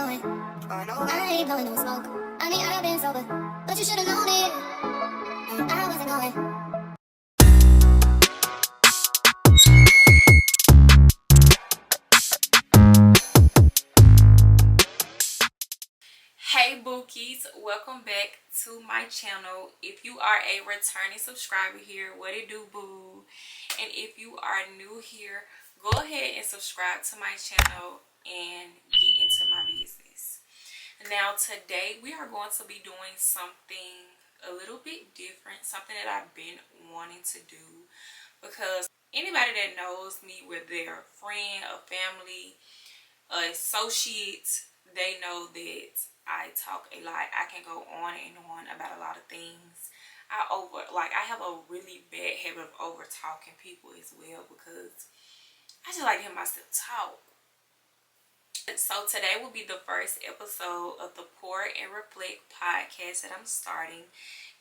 going. I ain't blowing no smoke. I mean, I've been sober, but you should've known it. I wasn't going. Hey Bookies, welcome back to my channel. If you are a returning subscriber here, what it do, boo? And if you are new here, go ahead and subscribe to my channel and get into my business. Now today we are going to be doing something a little bit different, something that I've been wanting to do, because anybody that knows me, whether they're a friend, a family, associate, they know that I talk a lot. I can go on and on about a lot of things. I have a really bad habit of over talking people as well, because I just like to hear myself talk. So today will be the first episode of the Pour and Reflect podcast that I'm starting.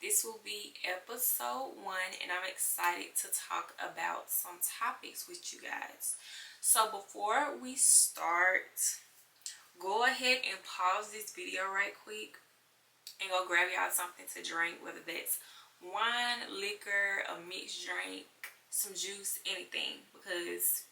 This will be episode 1, and I'm excited to talk about some topics with you guys. So before we start, go ahead and pause this video right quick and go grab y'all something to drink, whether that's wine, liquor, a mixed drink, some juice, anything, because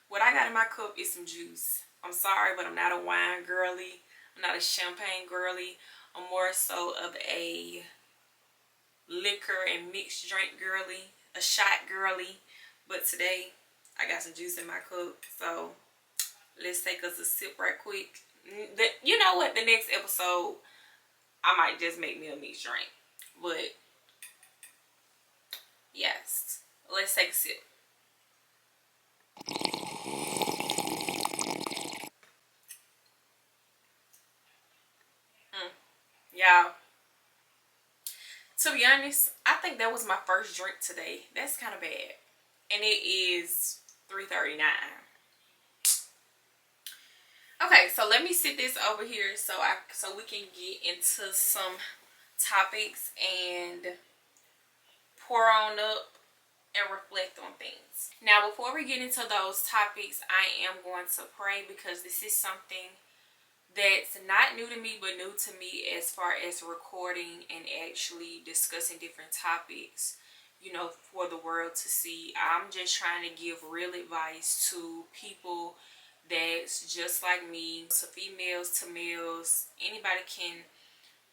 what I got in my cup is some juice. I'm sorry, but I'm not a wine girly. I'm not a champagne girly. I'm more so of a liquor and mixed drink girly, a shot girly. But today I got some juice in my cup, so let's take us a sip right quick. You know what? The next episode, I might just make me a mixed drink. But yes, let's take a sip. Y'all, to be honest, I think that was my first drink today. That's kind of bad. And it is 3:39. Okay, so let me sit this over here so we can get into some topics and pour on up and reflect on things. Now, before we get into those topics, I am going to pray, because this is something that's not new to me, but new to me as far as recording and actually discussing different topics, you know, for the world to see. I'm just trying to give real advice to people that's just like me, to females, to males. Anybody can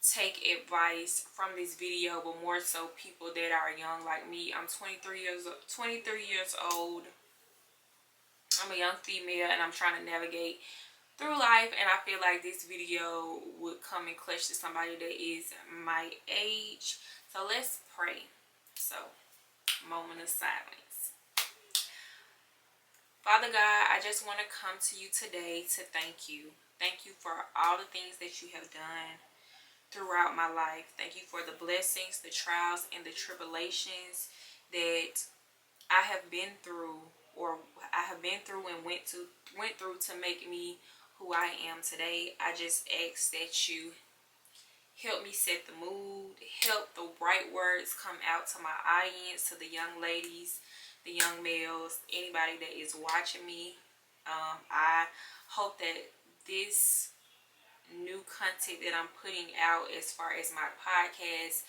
take advice from this video, but more so people that are young like me. I'm 23 years old. I'm a young female, and I'm trying to navigate through life, and I feel like this video would come in clutch to somebody that is my age. So let's pray. So, moment of silence. Father God, I just want to come to you today to thank you. Thank you for all the things that you have done throughout my life. Thank you for the blessings, the trials, and the tribulations that I have been through, or I have been through and went through to make me who I am today. I just ask that you help me set the mood, help the right words come out to my audience, to the young ladies, the young males, anybody that is watching me. I hope that this new content that I'm putting out as far as my podcast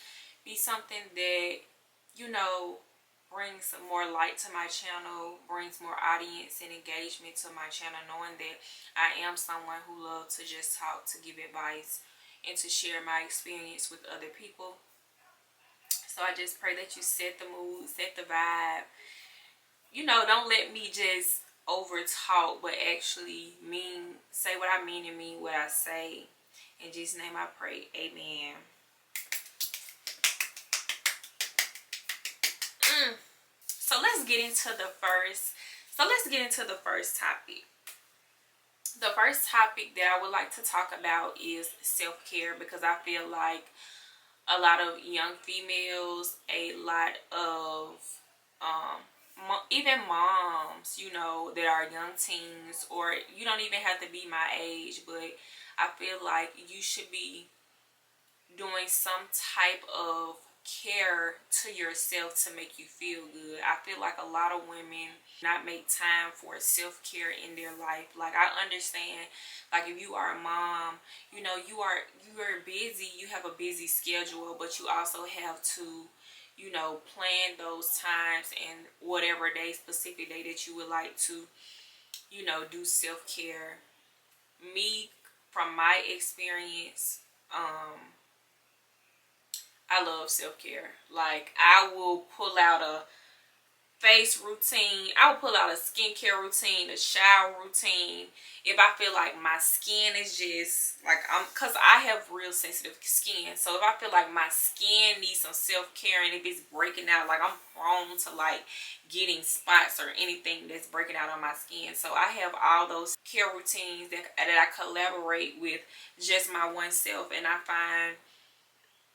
be something that, you know, brings some more light to my channel, brings more audience and engagement to my channel, knowing that I am someone who loves to just talk, to give advice, and to share my experience with other people. So I just pray that you set the mood, set the vibe. You know, don't let me just over talk, but actually say what I mean and mean what I say. In Jesus' name I pray. Amen. So let's get into the first topic. The first topic that I would like to talk about is self-care, because I feel like a lot of young females, a lot of even moms, you know, that are young teens, or you don't even have to be my age, but I feel like you should be doing some type of care to yourself to make you feel good. I feel like a lot of women not make time for self-care in their life. Like, I understand, like, if you are a mom, you know, you are busy, you have a busy schedule, but you also have to, you know, plan those times and whatever day, specific day that you would like to, you know, do self-care. Me, from my experience, I love self-care. Like, I will pull out a face routine. I will pull out a skincare routine, a shower routine. If I feel like my skin is just, like, cause I have real sensitive skin. So if I feel like my skin needs some self-care, and if it's breaking out, like, I'm prone to, like, getting spots or anything that's breaking out on my skin. So I have all those care routines that I collaborate with just my one self, and I find,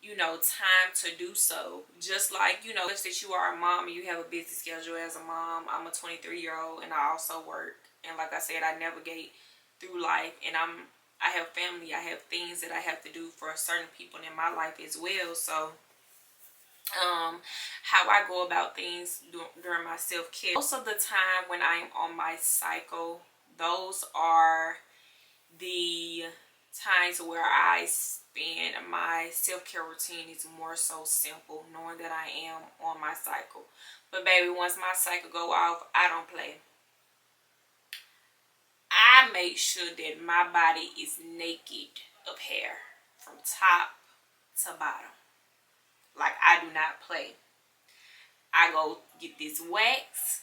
you know, time to do so. Just like, you know, if that you are a mom and you have a busy schedule as a mom. I'm a 23-year-old and I also work, and like I said, I navigate through life, and I have family, I have things that I have to do for certain people in my life as well. So how I go about things during my self-care, most of the time when I am on my cycle, those are the times where I spend my self-care routine is more so simple, knowing that I am on my cycle. But baby, once my cycle go off, I don't play. I make sure that my body is naked of hair from top to bottom. Like, I do not play. I go get this wax,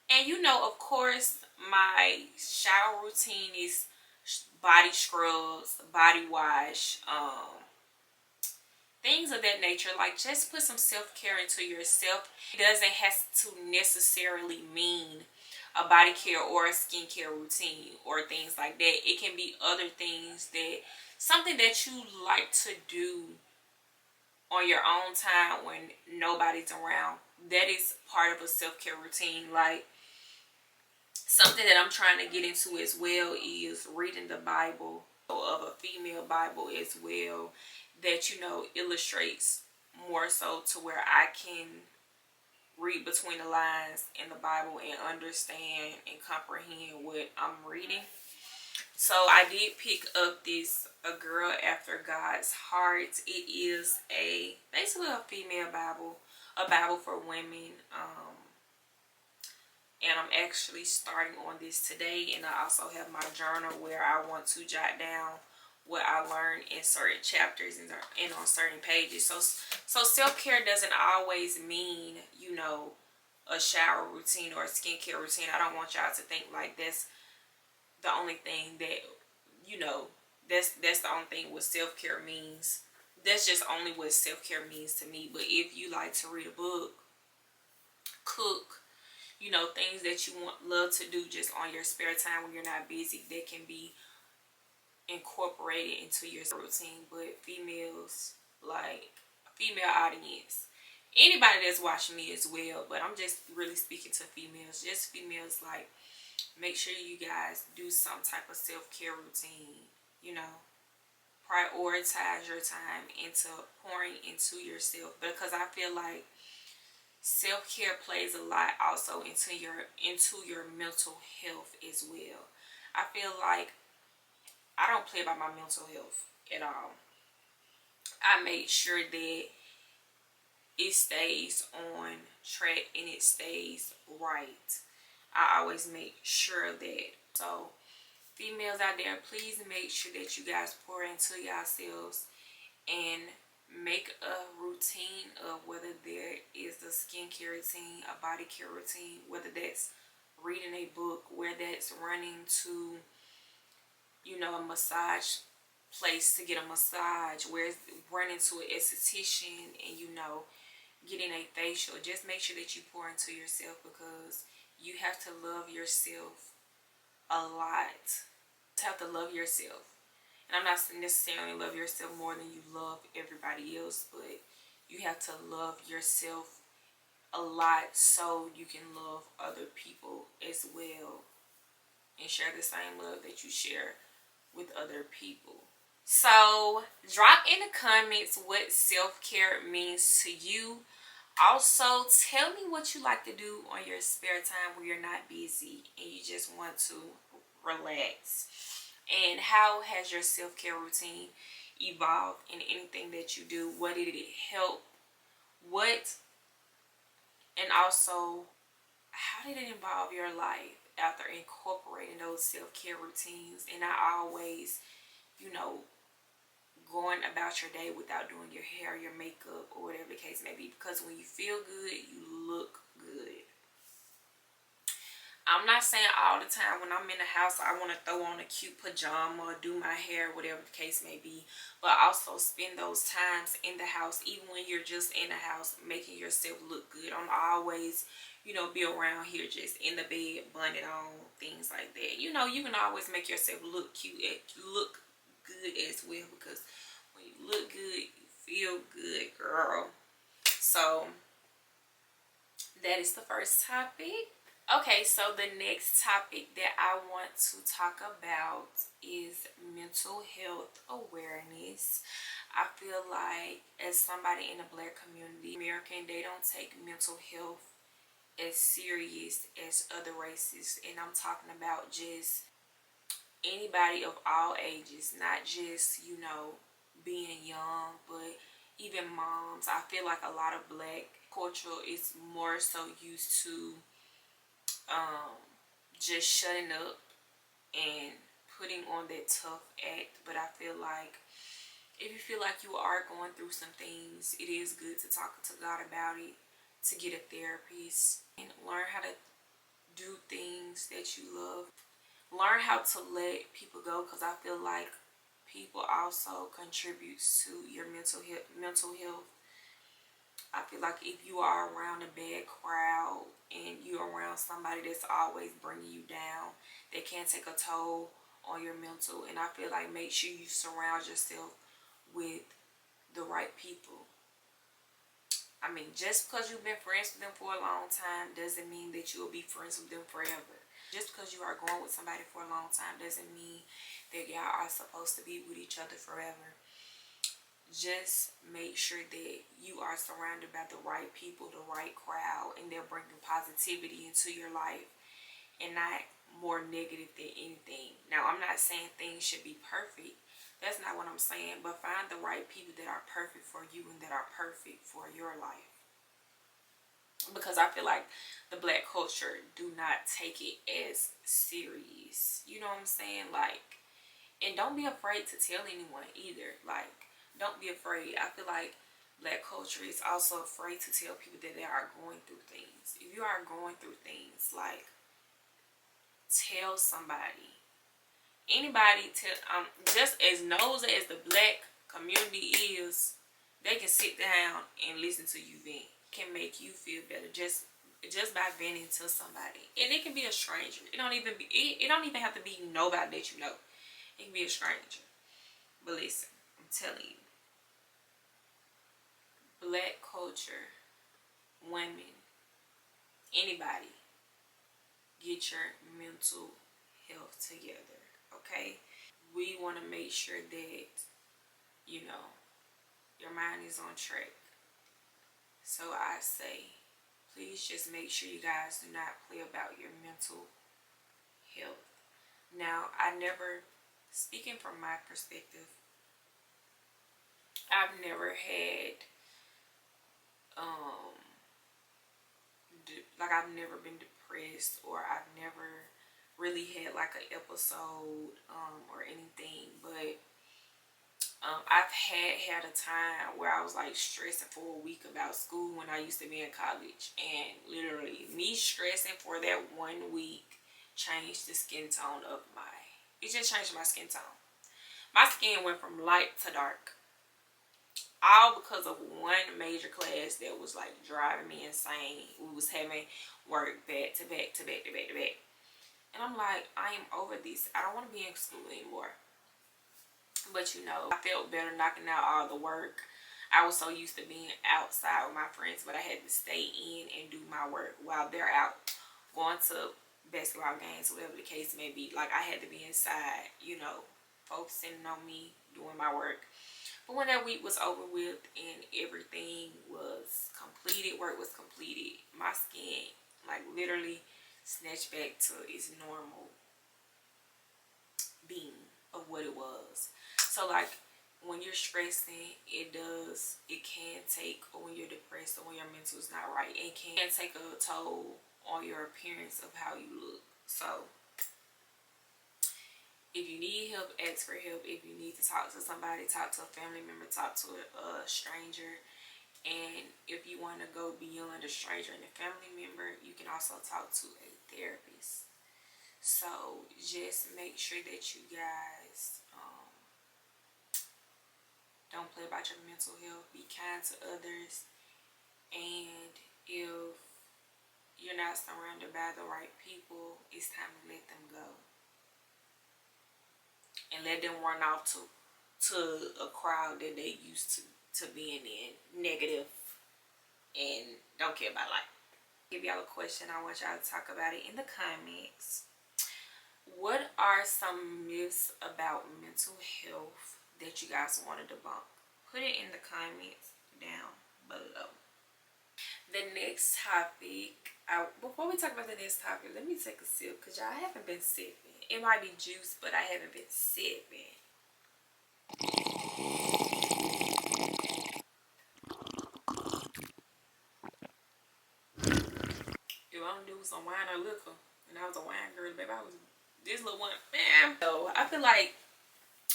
and you know, of course, my shower routine is body scrubs, body wash, things of that nature. Like, just put some self-care into yourself. It doesn't have to necessarily mean a body care or a skincare routine or things like that. It can be other things, that something that you like to do on your own time when nobody's around. That is part of a self-care routine. Like, something that I'm trying to get into as well is reading the Bible, of a female Bible as well, that, you know, illustrates more so to where I can read between the lines in the Bible and understand and comprehend what I'm reading. So I did pick up this A Girl After God's Heart. It is basically a female Bible, a Bible for women. And I'm actually starting on this today, and I also have my journal where I want to jot down what I learned in certain chapters and on certain pages. So self-care doesn't always mean, you know, a shower routine or a skincare routine. I don't want y'all to think like that's the only thing that, you know, that's the only thing what self-care means. That's just only what self-care means to me. But if you like to read a book, cook, you know, things that you love to do just on your spare time when you're not busy, that can be incorporated into your routine. But females, like, female audience, anybody that's watching me as well, but I'm just really speaking to females, just females, like, make sure you guys do some type of self-care routine. You know, prioritize your time into pouring into yourself, because I feel like self-care plays a lot also into your mental health as well. I feel like I don't play about my mental health at all. I make sure that it stays on track and it stays right. I always make sure of that. So females out there, please make sure that you guys pour into yourselves and make a routine of, whether there is a skincare routine, a body care routine, whether that's reading a book, whether that's running to, you know, a massage place to get a massage, where it's running to an esthetician and, you know, getting a facial. Just make sure that you pour into yourself, because you have to love yourself a lot. You have to love yourself. And I'm not necessarily love yourself more than you love everybody else, but you have to love yourself a lot so you can love other people as well and share the same love that you share with other people. So drop in the comments what self-care means to you. Also, tell me what you like to do on your spare time when you're not busy and you just want to relax. And how has your self-care routine evolved in anything that you do? What did it help? What, and also, how did it involve your life after incorporating those self-care routines and not always, you know, going about your day without doing your hair, your makeup, or whatever the case may be? Because when you feel good, you look good. I'm not saying all the time when I'm in the house I want to throw on a cute pajama or do my hair, whatever the case may be. But also spend those times in the house, even when you're just in the house, making yourself look good. Don't always, be around here just in the bed, bun it on, things like that. You can always make yourself look cute, look good as well. Because when you look good, you feel good, girl. So that is the first topic. Okay, so the next topic that I want to talk about is mental health awareness. I feel like as somebody in the Black community, American, they don't take mental health as serious as other races. And I'm talking about just anybody of all ages, not just, being young, but even moms. I feel like a lot of Black culture is more so used to just shutting up and putting on that tough act. But I feel like if you feel like you are going through some things, it is good to talk to God about it, to get a therapist, and learn how to do things that you love. Learn how to let people go, because I feel like people also contributes to your mental health. I feel like if you are around a bad crowd and you're around somebody that's always bringing you down, they can take a toll on your mental. And I feel like make sure you surround yourself with the right people. I mean, just because you've been friends with them for a long time doesn't mean that you will be friends with them forever. Just because you are going with somebody for a long time doesn't mean that y'all are supposed to be with each other forever. Just make sure that you are surrounded by the right people, the right crowd, and they're bringing positivity into your life and not more negative than anything. Now, I'm not saying things should be perfect. That's not what I'm saying. But find the right people that are perfect for you and that are perfect for your life. Because I feel like the Black culture do not take it as serious. You know what I'm saying? Like, and don't be afraid to tell anyone either. Like, don't be afraid. I feel like Black culture is also afraid to tell people that they are going through things. If you are going through things, like, tell somebody. Anybody just as nosy as the Black community is, they can sit down and listen to you vent. Can make you feel better just by venting to somebody. And it can be a stranger. It don't even have to be nobody that you know. It can be a stranger. But listen, I'm telling you, Black culture, women, anybody, get your mental health together, okay? We want to make sure that, your mind is on track. So I say, please just make sure you guys do not play about your mental health. Now, speaking from my perspective, I've never had, I've never been depressed, or I've never really had like an episode, or anything. But I've had a time where I was like stressing for a week about school when I used to be in college, and literally me stressing for that 1 week changed the skin tone of it just changed my skin tone. My skin went from light to dark, all because of one major class that was like driving me insane. We was having work back to back to back to back to back, and I'm like, I am over this. I don't want to be in school anymore. But I felt better knocking out all the work. I was so used to being outside with my friends, but I had to stay in and do my work while they're out going to basketball games, whatever the case may be. Like, I had to be inside, focusing on me doing my work. But when that week was over with and everything was completed, work was completed, my skin like literally snatched back to its normal being of what it was. So like when you're stressing, it can take, or when you're depressed or when your mental is not right, it can take a toll on your appearance of how you look. So if you need help, ask for help. If you need to talk to somebody, talk to a family member, talk to a stranger. And if you want to go beyond a stranger and a family member, you can also talk to a therapist. So just make sure that you guys don't play about your mental health. Be kind to others. And if you're not surrounded by the right people, it's time to let them go. And let them run off to a crowd that they used to being in, negative, and don't care about life. Give y'all a question. I want y'all to talk about it in the comments. What are some myths about mental health that you guys want to debunk? Put it in the comments down below. The next topic, before we talk about the next topic, let me take a sip because y'all haven't been sipping. It might be juice, but I haven't been sipping. If I don't do some wine or liquor, and I was a wine girl, baby, I was this little one, man. So I feel like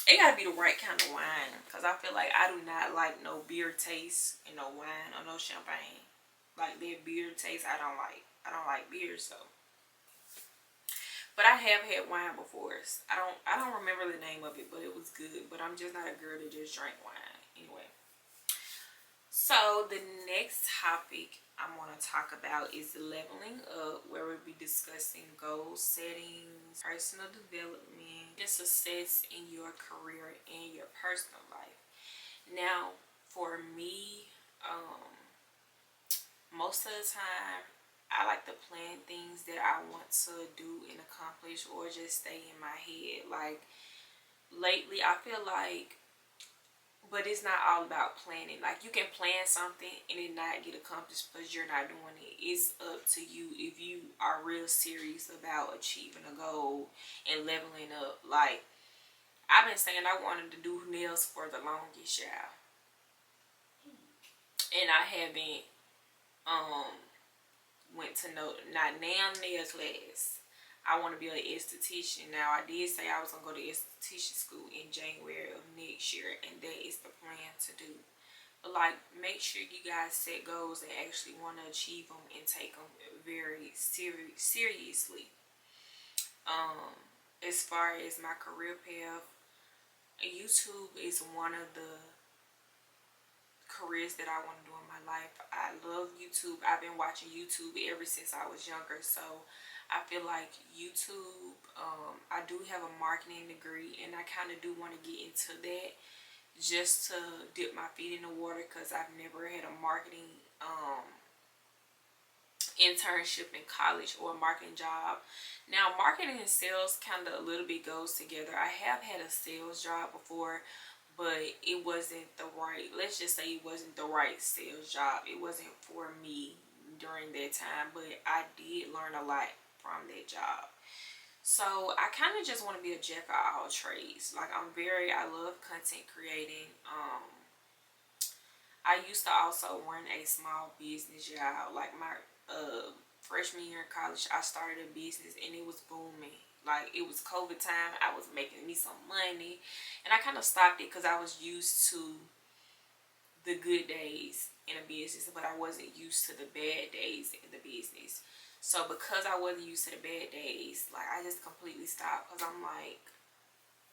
it gotta be the right kind of wine, because I feel like I do not like no beer taste and no wine or no champagne. Like that beer taste, I don't like. I don't like beer, so. But I have had wine before. I don't remember the name of it, but it was good. But I'm just not a girl that just drank wine. Anyway. So the next topic I want to talk about is leveling up, where we'll be discussing goal settings, personal development, and success in your career and your personal life. Now, for me, most of the time, I like to plan things that I want to do and accomplish, or just stay in my head. Like lately, I feel like, but it's not all about planning. Like you can plan something and it not get accomplished because you're not doing it. It's up to you if you are real serious about achieving a goal and leveling up. Like I've been saying I wanted to do nails for the longest, y'all, and I haven't went to nail class. I want to be an esthetician. Now, I did say I was going to go to esthetician school in January of next year, and that is the plan to do. But, like, make sure you guys set goals and actually want to achieve them and take them very seriously. As far as my career path, YouTube is one of the careers that I want to do in my life. I love YouTube. I've been watching YouTube ever since I was younger, so I feel like YouTube, I do have a marketing degree, and I kind of do want to get into that just to dip my feet in the water, because I've never had a marketing internship in college or a marketing job. Now, marketing and sales kind of a little bit goes together. I have had a sales job before, but it wasn't the right, let's just say it wasn't the right sales job. It wasn't for me during that time, but I did learn a lot from that job. So I kind of just want to be a jack of all trades. Like I love content creating. I used to also run a small business, y'all. Like my freshman year in college, I started a business and it was booming. Like it was COVID time. I was making me some money, and I kind of stopped it because I was used to the good days in a business, but I wasn't used to the bad days in the business. So because I wasn't used to the bad days, like I just completely stopped, because I'm like,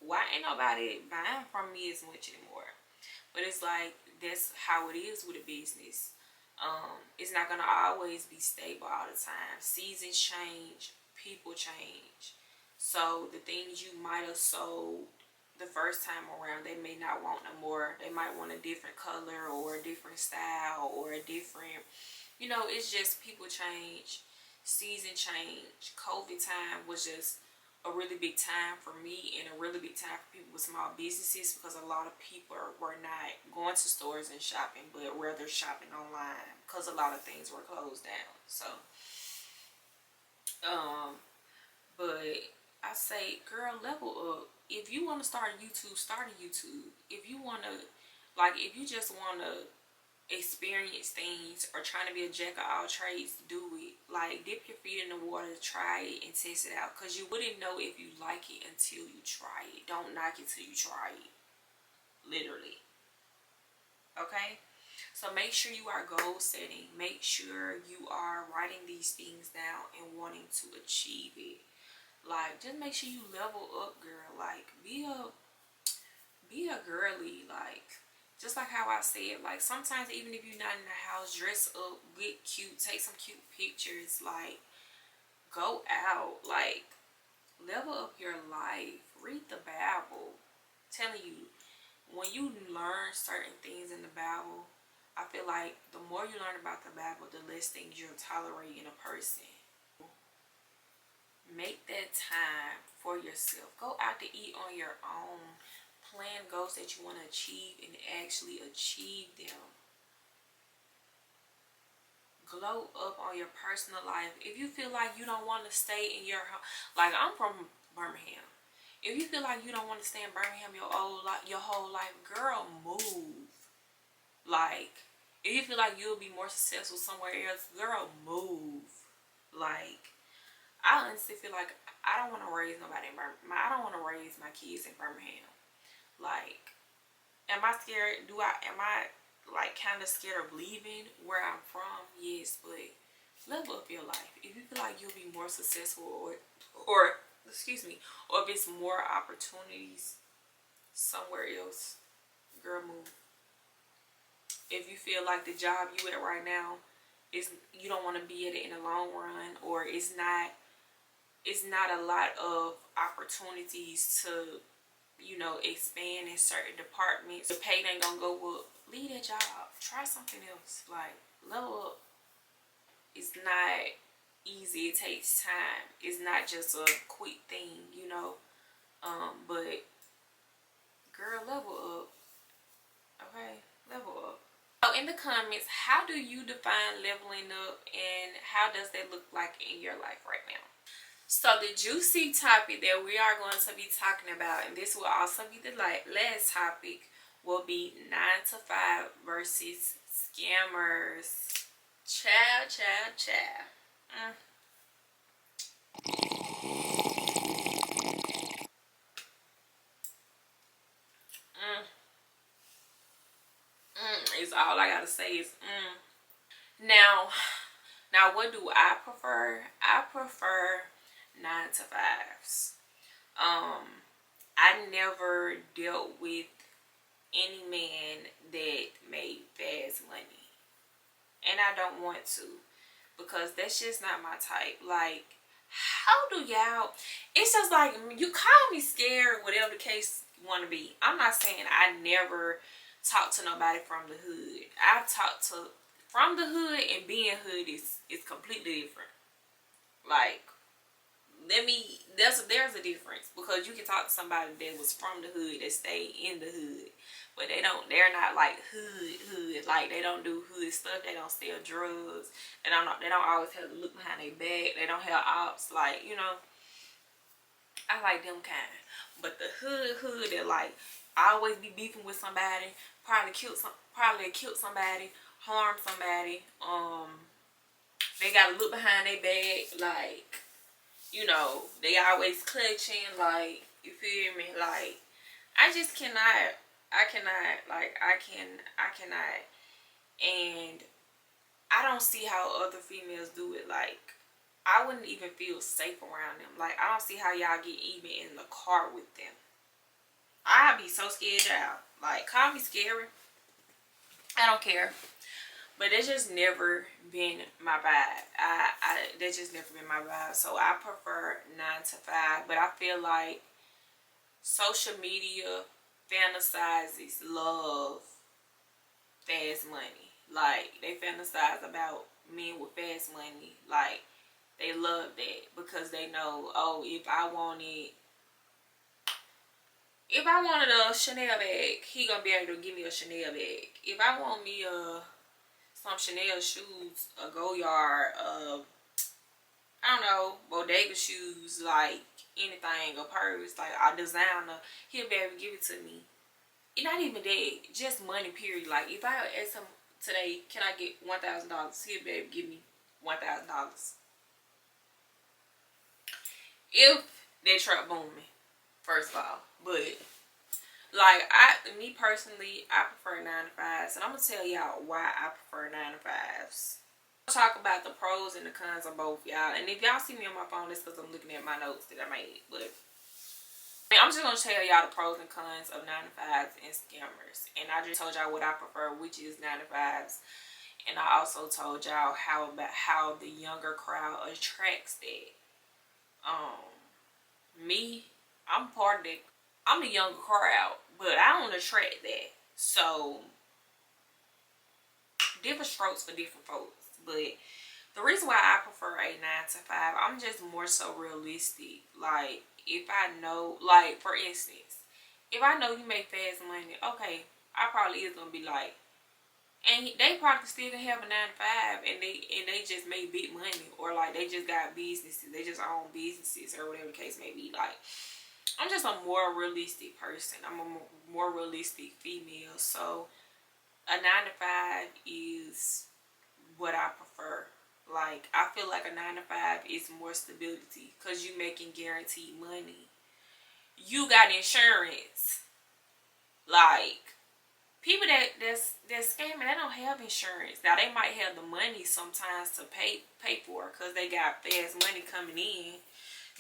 why ain't nobody buying from me as much anymore? But it's like that's how it is with a business. It's not gonna always be stable all the time. Seasons change, people change. So the things you might have sold the first time around, they may not want no more. They might want a different color or a different style or a different, it's just people change, season change. COVID time was just a really big time for me and a really big time for people with small businesses, because a lot of people were not going to stores and shopping, but rather shopping online because a lot of things were closed down. So but I say, girl, level up. If you want to start a YouTube, start a YouTube. If you want to, like, if you just want to experience things or trying to be a jack of all trades, do it. Like, dip your feet in the water, try it and test it out, because you wouldn't know if you like it until you try it. Don't knock it till you try it, literally. Okay, so make sure you are goal setting, make sure you are writing these things down and wanting to achieve it. Like, just make sure you level up, girl. Like, be a girly. Like, just like how I said, like, sometimes even if you're not in the house, dress up, get cute, take some cute pictures, like, go out, like, level up your life, read the Bible. I'm telling you, when you learn certain things in the Bible, I feel like the more you learn about the Bible, the less things you'll tolerate in a person. Make that time for yourself. Go out to eat on your own. Plan goals that you want to achieve and actually achieve them. Glow up on your personal life. If you feel like you don't want to stay in your home, like, I'm from Birmingham. If you feel like you don't want to stay in Birmingham your whole life, girl, move. Like, if you feel like you'll be more successful somewhere else, girl, move. Like, I honestly feel like I don't want to raise nobody in Birmingham. I don't want to raise my kids in Birmingham. Like, am I scared? Am I like kind of scared of leaving where I'm from? Yes, but level up your life. If you feel like you'll be more successful, or excuse me, or if it's more opportunities somewhere else, girl, move. If you feel like the job you at right now is, you don't want to be at it in the long run, or it's not a lot of opportunities to, you know, expand in certain departments, the pay ain't gonna go up, leave that job, try something else. Like, level up. It's not easy, it takes time. It's not just a quick thing, you know. But girl, level up. Okay, level up. So in the comments, how do you define leveling up, and how does that look like in your life right now? So the juicy topic that we are going to be talking about, and this will also be the last topic, will be 9 to 5 versus scammers. Child, child, child. Is all I gotta say is Now what do I prefer? I prefer 9 to 5s. I never dealt with any man that made fast money, and I don't want to, because that's just not my type. Like, how do y'all, it's just like, you call me scared, whatever the case want to be. I'm not saying I never talked to nobody from the hood. I've talked to from the hood, and being hood is completely different. Like, there's a difference, because you can talk to somebody that was from the hood, that stayed in the hood, but they're not like hood, like, they don't do hood stuff, they don't sell drugs, they don't always have to look behind their back, they don't have ops, like, you know. I like them kind. But the hood that, like, always be beefing with somebody, probably killed somebody, harmed somebody, they gotta look behind their back, like, you know, they always clutching, like, you feel me? Like, I just cannot, I cannot, and I don't see how other females do it. Like, I wouldn't even feel safe around them. Like, I don't see how y'all get even in the car with them. I'd be so scared out. Like, call me scary, I don't care. But it's just never been my vibe. That's just never been my vibe. So I prefer 9 to 5. But I feel like social media fantasizes love fast money. Like, they fantasize about men with fast money. Like, They love that because they know, oh, if I wanted a Chanel bag, he gonna be able to give me a Chanel bag. If I want me some Chanel shoes, a Goyard, I don't know, bodega shoes, like anything, a purse, like a designer, he'll be able to give it to me. It's not even that, just money, period. Like if I ask him today, can I get $1,000? He'll be able to give me $1,000. If that truck booming, first of all. But like me personally, I prefer 9 to 5s, and I'm gonna tell y'all why I prefer 9 to 5s. I'll talk about the pros and the cons of both, y'all. And if y'all see me on my phone, it's because I'm looking at my notes that I made. But I'm just gonna tell y'all the pros and cons of 9 to 5s and scammers. And I just told y'all what I prefer, which is 9 to 5s. And I also told y'all how the younger crowd attracts that. Me, I'm part of that. I'm the younger crowd, but I don't attract that. So different strokes for different folks. But the reason why I prefer a 9 to 5, I'm just more so realistic. Like if I know, like for instance, if I know you make fast money, okay, I probably is gonna be like, and they probably still gonna have a 9 to 5, and they just make big money, or like they just got businesses, they just own businesses, or whatever the case may be. Like I'm just a more realistic person. I'm a more realistic female, so a 9 to 5 is what I prefer. Like I feel like a 9 to 5 is more stability because you making guaranteed money. You got insurance. Like people that's scamming, they don't have insurance. Now they might have the money sometimes to pay for it because they got fast money coming in,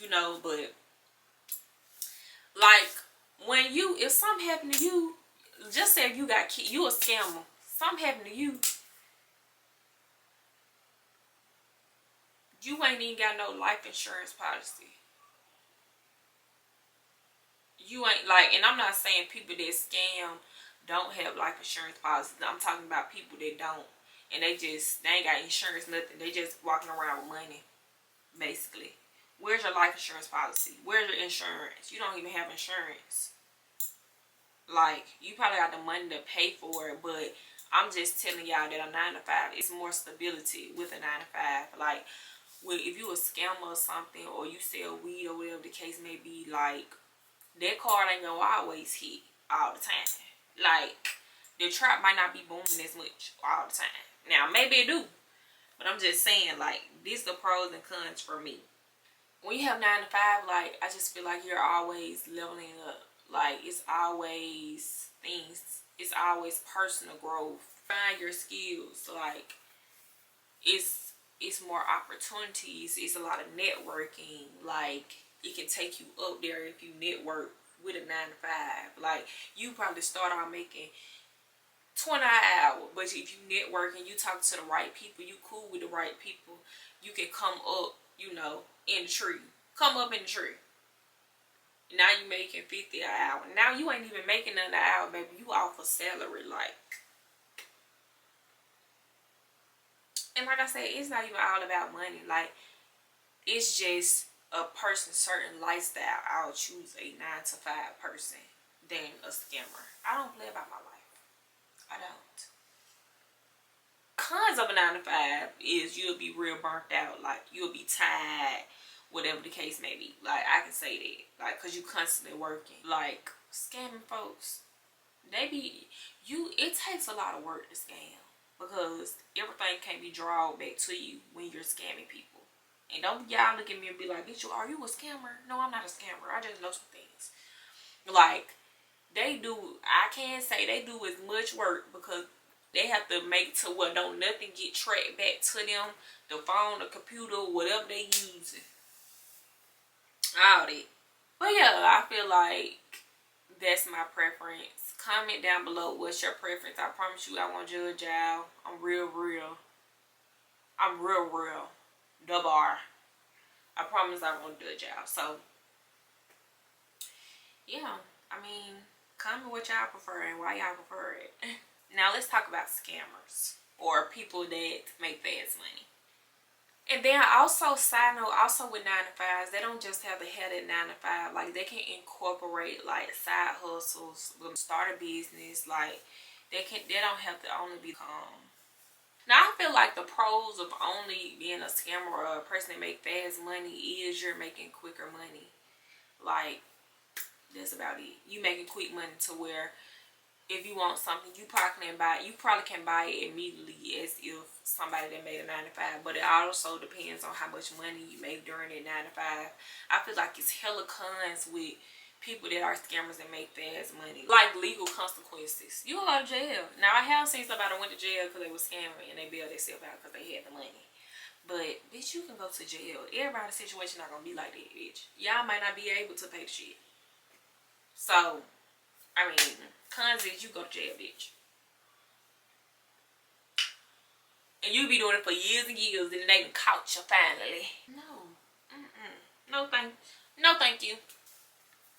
you know. But like when if something happened to you, just say if you got you a scammer, something happened to you, you ain't even got no life insurance policy. You ain't like, and I'm not saying people that scam don't have life insurance policies. I'm talking about people that don't, and they ain't got insurance, nothing. They just walking around with money, basically. Where's your life insurance policy? Where's your insurance? You don't even have insurance. Like, you probably got the money to pay for it, but I'm just telling y'all that a 9 to 5 is more stability with a 9 to 5. Like, if you a scammer or something, or you sell weed or whatever the case may be, like, that card ain't gonna always hit all the time. Like, the trap might not be booming as much all the time. Now, maybe it do, but I'm just saying, like, these are the pros and cons for me. When you have 9 to 5, like, I just feel like you're always leveling up. Like, it's always things. It's always personal growth. Find your skills. Like, it's more opportunities. It's a lot of networking. Like, it can take you up there if you network with a 9 to 5. Like, you probably start out making 20 an hour, but if you network and you talk to the right people, you cool with the right people, you can come up, you know, in the tree. Come up in the tree. Now you making 50 an hour. Now you ain't even making nothing an hour, baby. You off a salary, like. And like I said, it's not even all about money. Like, it's just a person's certain lifestyle. I'll choose a 9 to 5 person than a scammer. I don't play about my life. I don't. Cons of a 9 to 5 is you'll be real burnt out. Like, you'll be tired, whatever the case may be. Like, I can say that. Like, because you constantly working. Like, scamming folks, it takes a lot of work to scam. Because everything can't be drawn back to you when you're scamming people. And don't y'all look at me and be like, bitch, are you a scammer? No, I'm not a scammer. I just know some things. Like, I can't say they do as much work because they have to make to where don't nothing get tracked back to them. The phone, the computer, whatever they using. All that. But yeah, I feel like that's my preference. Comment down below what's your preference. I promise you I won't judge y'all. I'm real. I'm real. The bar. I promise I won't judge y'all. So, yeah. I mean, comment what y'all prefer and why y'all prefer it. Now let's talk about scammers or people that make fast money. And then also, side note, also with 9 to 5s, they don't just have to have that 9 to 5. Like, they can incorporate like side hustles, start a business. Like, they don't have to only be Now I feel like the pros of only being a scammer or a person that make fast money is you're making quicker money. Like, that's about it. You making quick money to where if you want something, you probably can buy it immediately as if somebody that made a 9 to 5. But it also depends on how much money you make during that 9 to 5. I feel like it's hella cons with people that are scammers that make fast money, like legal consequences. You go to jail. Now I have seen somebody went to jail because they were scamming and they bailed themselves out because they had the money. But bitch, you can go to jail. Everybody's situation not gonna be like that, bitch. Y'all might not be able to pay the shit. So I mean, cons is you go to jail, bitch. And you be doing it for years and years, and they can caught you finally. No. No thank you.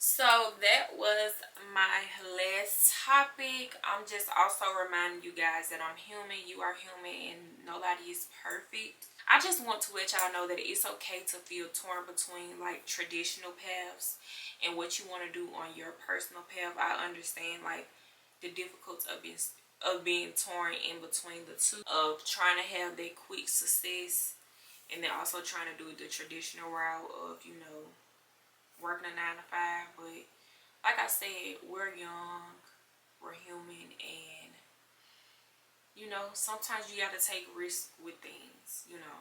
So that was my last topic. I'm just also reminding you guys that I'm human. You are human, and nobody is perfect. I just want to let y'all know that it's okay to feel torn between like traditional paths and what you want to do on your personal path. I understand like the difficulty of being torn in between the two, of trying to have that quick success and then also trying to do the traditional route of, you know, working a 9 to 5. But like I said, we're young, we're human, and you know, sometimes you got to take risks with things, you know,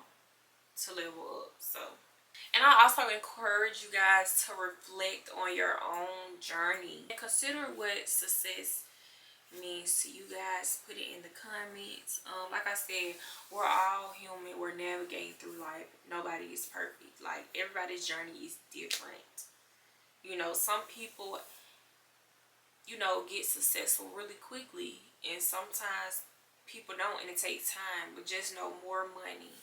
to level up. So, and I also encourage you guys to reflect on your own journey. Consider what success means to you guys. Put it in the comments. Like I said, we're all human. We're navigating through life. Nobody is perfect. Like, everybody's journey is different. You know, some people, you know, get successful really quickly, and sometimes people don't, and it takes time. But just know, more money,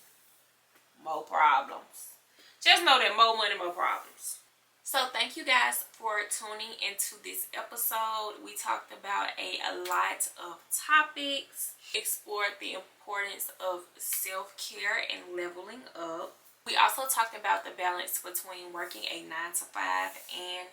more problems. Just know that more money, more problems. So thank you guys for tuning into this episode. We talked about a lot of topics, explored the importance of self-care and leveling up. We also talked about the balance between working a 9 to 5 and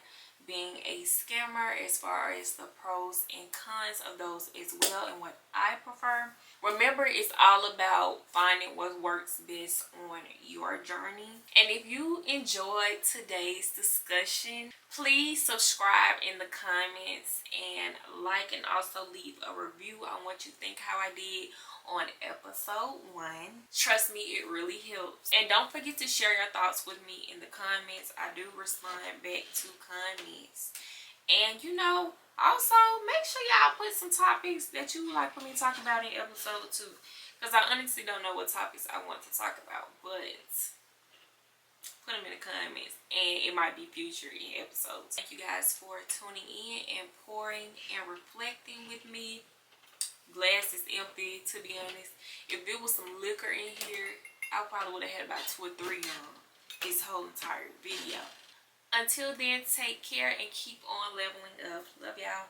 being a scammer, as far as the pros and cons of those as well, and what I prefer. Remember, it's all about finding what works best on your journey. And if you enjoyed today's discussion, please subscribe in the comments and like, and also leave a review on what you think, how I did on episode 1. Trust me, it really helps. And don't forget to share your thoughts with me in the comments. I do respond back to comments. And you know, also make sure y'all put some topics that you would like for me to talk about in episode 2, because I honestly don't know what topics I want to talk about, but put them in the comments and it might be featured in episodes. Thank you guys for tuning in and pouring and reflecting with me. Glass is empty, to be honest. If there was some liquor in here, I probably would have had about 2 or 3 on this whole entire video. Until then, take care and keep on leveling up. Love y'all.